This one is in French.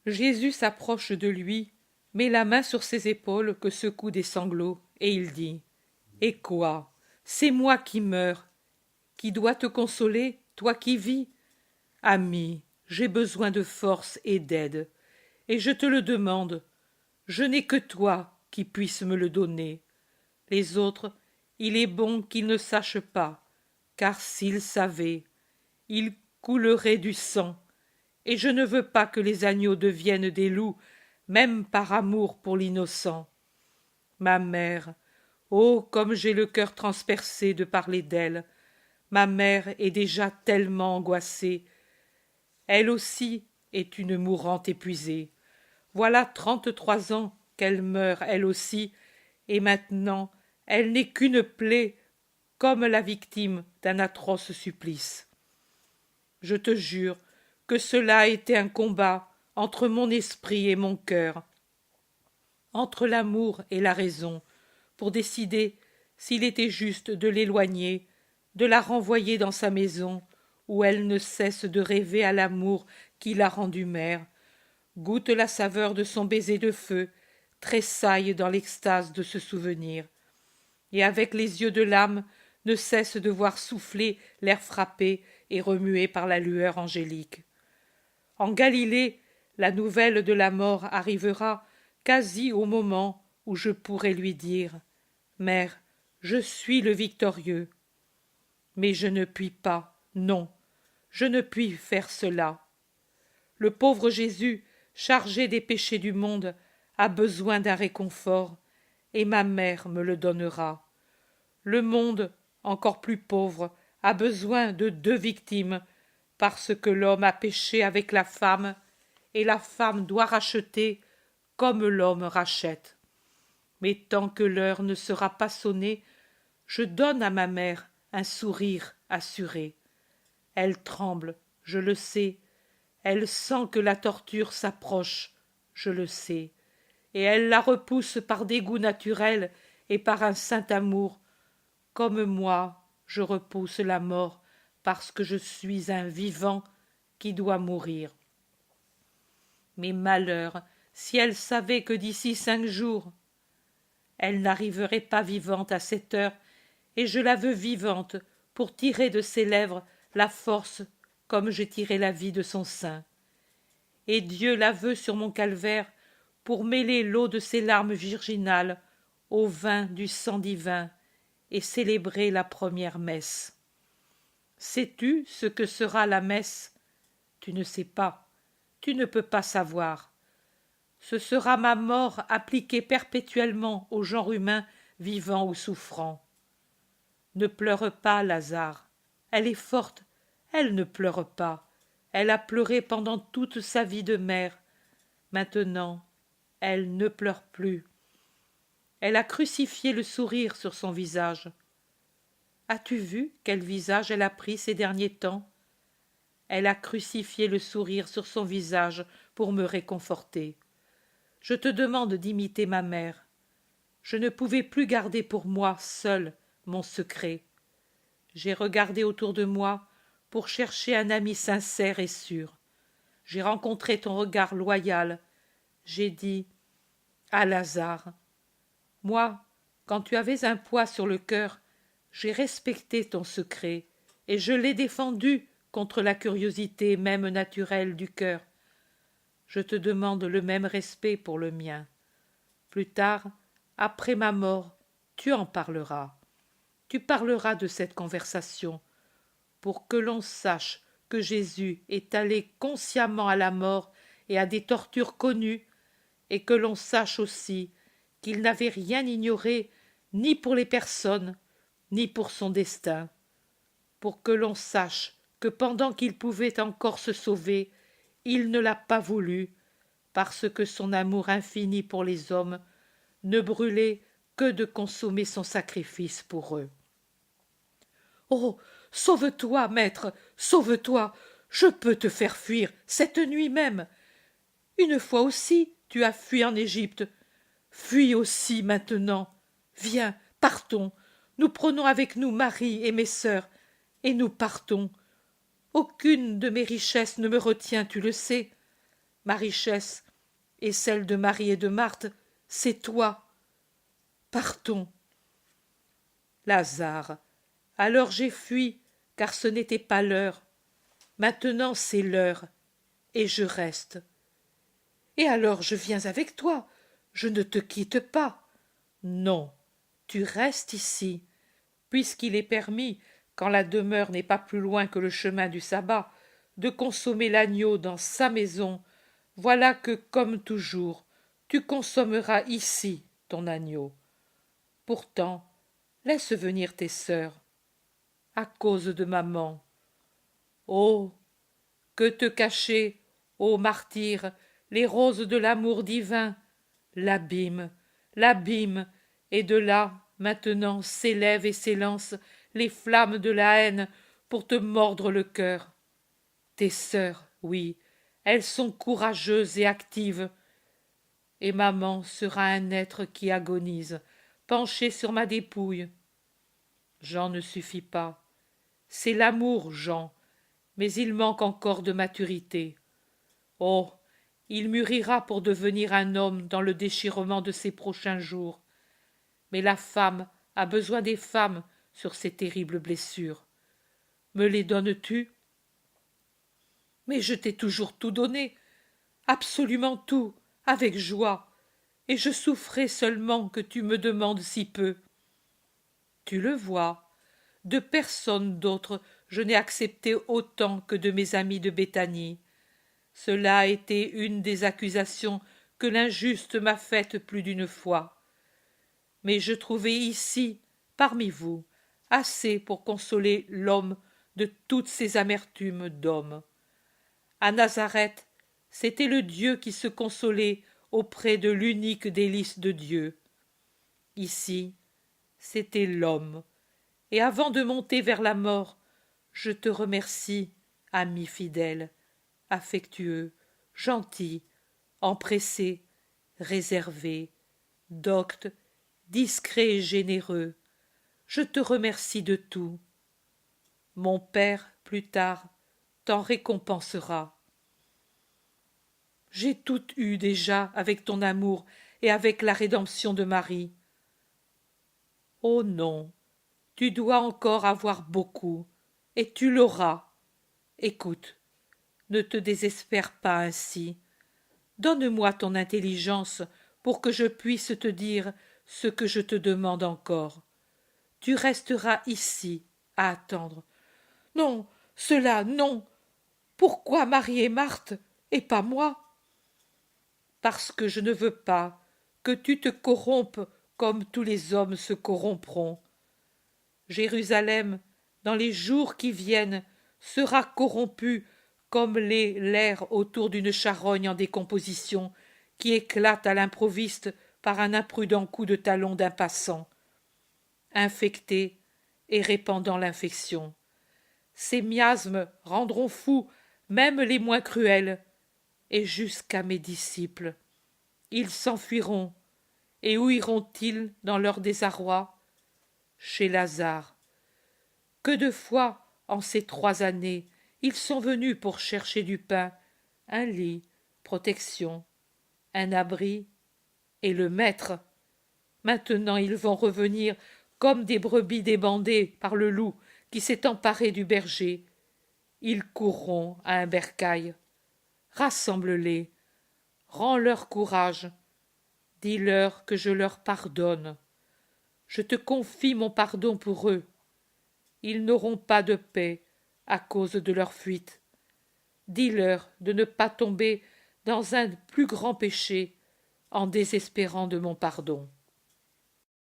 Jésus s'approche de lui, met la main sur ses épaules que secouent des sanglots, et il dit: Et quoi? C'est moi qui meurs. Qui doit te consoler, toi qui vis? Ami, j'ai besoin de force et d'aide, et je te le demande. Je n'ai que toi qui puisse me le donner. Les autres, il est bon qu'ils ne sachent pas, car s'ils savaient, ils couleraient du sang, et je ne veux pas que les agneaux deviennent des loups, même par amour pour l'innocent. Ma mère, oh, comme j'ai le cœur transpercé de parler d'elle, ma mère est déjà tellement angoissée. Elle aussi est une mourante épuisée. Voilà 33 ans qu'elle meurt, elle aussi, et maintenant elle n'est qu'une plaie, comme la victime d'un atroce supplice. Je te jure que cela a été un combat entre mon esprit et mon cœur, entre l'amour et la raison, pour décider s'il était juste de l'éloigner, de la renvoyer dans sa maison, où elle ne cesse de rêver à l'amour qui l'a rendue mère, goûte la saveur de son baiser de feu, tressaille dans l'extase de ce souvenir, et avec les yeux de l'âme ne cesse de voir souffler l'air frappé et remué par la lueur angélique. En Galilée, la nouvelle de la mort arrivera quasi au moment où je pourrai lui dire: Mère, je suis le victorieux. Mais je ne puis pas, non, je ne puis faire cela. Le pauvre Jésus, chargé des péchés du monde, a besoin d'un réconfort, et ma mère me le donnera. Le monde, encore plus pauvre, a besoin de 2 victimes, parce que l'homme a péché avec la femme, et la femme doit racheter comme l'homme rachète. Mais tant que l'heure ne sera pas sonnée, je donne à ma mère un sourire assuré. Elle tremble, je le sais, elle sent que la torture s'approche, je le sais, et elle la repousse par dégoût naturel et par un saint amour, comme moi je repousse la mort parce que je suis un vivant qui doit mourir. Mais malheur, si elle savait que d'ici 5 jours, elle n'arriverait pas vivante à cette heure, et je la veux vivante pour tirer de ses lèvres la force comme j'ai tiré la vie de son sein. Et Dieu la veut sur mon calvaire pour mêler l'eau de ses larmes virginales au vin du sang divin et célébrer la première messe. Sais-tu ce que sera la messe? Tu ne sais pas, tu ne peux pas savoir. Ce sera ma mort appliquée perpétuellement au genre humain vivant ou souffrant. Ne pleure pas, Lazare. Elle est forte, elle ne pleure pas. Elle a pleuré pendant toute sa vie de mère. Maintenant, elle ne pleure plus. Elle a crucifié le sourire sur son visage. As-tu vu quel visage elle a pris ces derniers temps? Elle a crucifié le sourire sur son visage pour me réconforter. Je te demande d'imiter ma mère. Je ne pouvais plus garder pour moi seule mon secret. J'ai regardé autour de moi pour chercher un ami sincère et sûr. J'ai rencontré ton regard loyal. J'ai dit: Ah, Lazare, moi, quand tu avais un poids sur le cœur, j'ai respecté ton secret, et je l'ai défendu contre la curiosité même naturelle du cœur. Je te demande le même respect pour le mien. Plus tard, après ma mort, tu en parleras. Tu parleras de cette conversation, pour que l'on sache que Jésus est allé consciemment à la mort et à des tortures connues, et que l'on sache aussi qu'il n'avait rien ignoré ni pour les personnes, ni pour son destin, pour que l'on sache que pendant qu'il pouvait encore se sauver, il ne l'a pas voulu, parce que son amour infini pour les hommes ne brûlait que de consommer son sacrifice pour eux. Oh, sauve-toi, maître, sauve-toi, je peux te faire fuir cette nuit même. Une fois aussi tu as fui en Égypte. Fuis aussi maintenant. Viens, partons. Nous prenons avec nous Marie et mes sœurs, et nous partons. Aucune de mes richesses ne me retient, tu le sais. ma richesse, et celle de Marie et de Marthe, c'est toi. Partons. Lazare, alors j'ai fui, car ce n'était pas l'heure. Maintenant c'est l'heure, et je reste. Et alors je viens avec toi, je ne te quitte pas. Non, tu restes ici, puisqu'il est permis, quand la demeure n'est pas plus loin que le chemin du sabbat, de consommer l'agneau dans sa maison. Voilà que, comme toujours, tu consommeras ici ton agneau. Pourtant, laisse venir tes sœurs, à cause de maman. Oh, que te cacher, ô martyr, les roses de l'amour divin, l'abîme, et de là, maintenant, s'élèvent et s'élancent les flammes de la haine pour te mordre le cœur. Tes sœurs, oui, elles sont courageuses et actives, et maman sera un être qui agonise, penché sur ma dépouille. Jean ne suffit pas. C'est l'amour, Jean, mais il manque encore de maturité. Oh, il mûrira pour devenir un homme dans le déchirement de ses prochains jours. Mais la femme a besoin des femmes sur ces terribles blessures. Me les donnes-tu? Mais je t'ai toujours tout donné, absolument tout, avec joie, et je souffrais seulement que tu me demandes si peu. Tu le vois, de personne d'autre je n'ai accepté autant que de mes amis de Béthanie. Cela a été une des accusations que l'injuste m'a faites plus d'une fois. Mais je trouvai ici, parmi vous, assez pour consoler l'homme de toutes ses amertumes d'homme. À Nazareth, c'était le Dieu qui se consolait auprès de l'unique délice de Dieu. Ici, c'était l'homme. Et avant de monter vers la mort, je te remercie, ami fidèle, affectueux, gentil, empressé, réservé, docte, discret et généreux. Je te remercie de tout. Mon Père, plus tard, t'en récompensera. J'ai tout eu déjà avec ton amour et avec la rédemption de Marie. Oh non, tu dois encore avoir beaucoup, et tu l'auras. Écoute, ne te désespère pas ainsi. Donne-moi ton intelligence pour que je puisse te dire ce que je te demande encore. Tu resteras ici à attendre. Non, cela, non. Pourquoi Marie et Marthe, et pas moi? Parce que je ne veux pas que tu te corrompes comme tous les hommes se corrompront. Jérusalem, dans les jours qui viennent, sera corrompue comme l'est l'air autour d'une charogne en décomposition qui éclate à l'improviste par un imprudent coup de talon d'un passant, infectée et répandant l'infection. Ces miasmes rendront fous même les moins cruels, et jusqu'à mes disciples. Ils s'enfuiront, et où iront-ils dans leur désarroi? Chez Lazare. Que de fois, en ces 3 années, ils sont venus pour chercher du pain, un lit, protection, un abri, et le maître. Maintenant ils vont revenir comme des brebis débandées par le loup qui s'est emparé du berger. Ils courront à un bercail. Rassemble-les, rends-leur courage, dis-leur que je leur pardonne. Je te confie mon pardon pour eux. Ils n'auront pas de paix à cause de leur fuite. Dis-leur de ne pas tomber dans un plus grand péché en désespérant de mon pardon.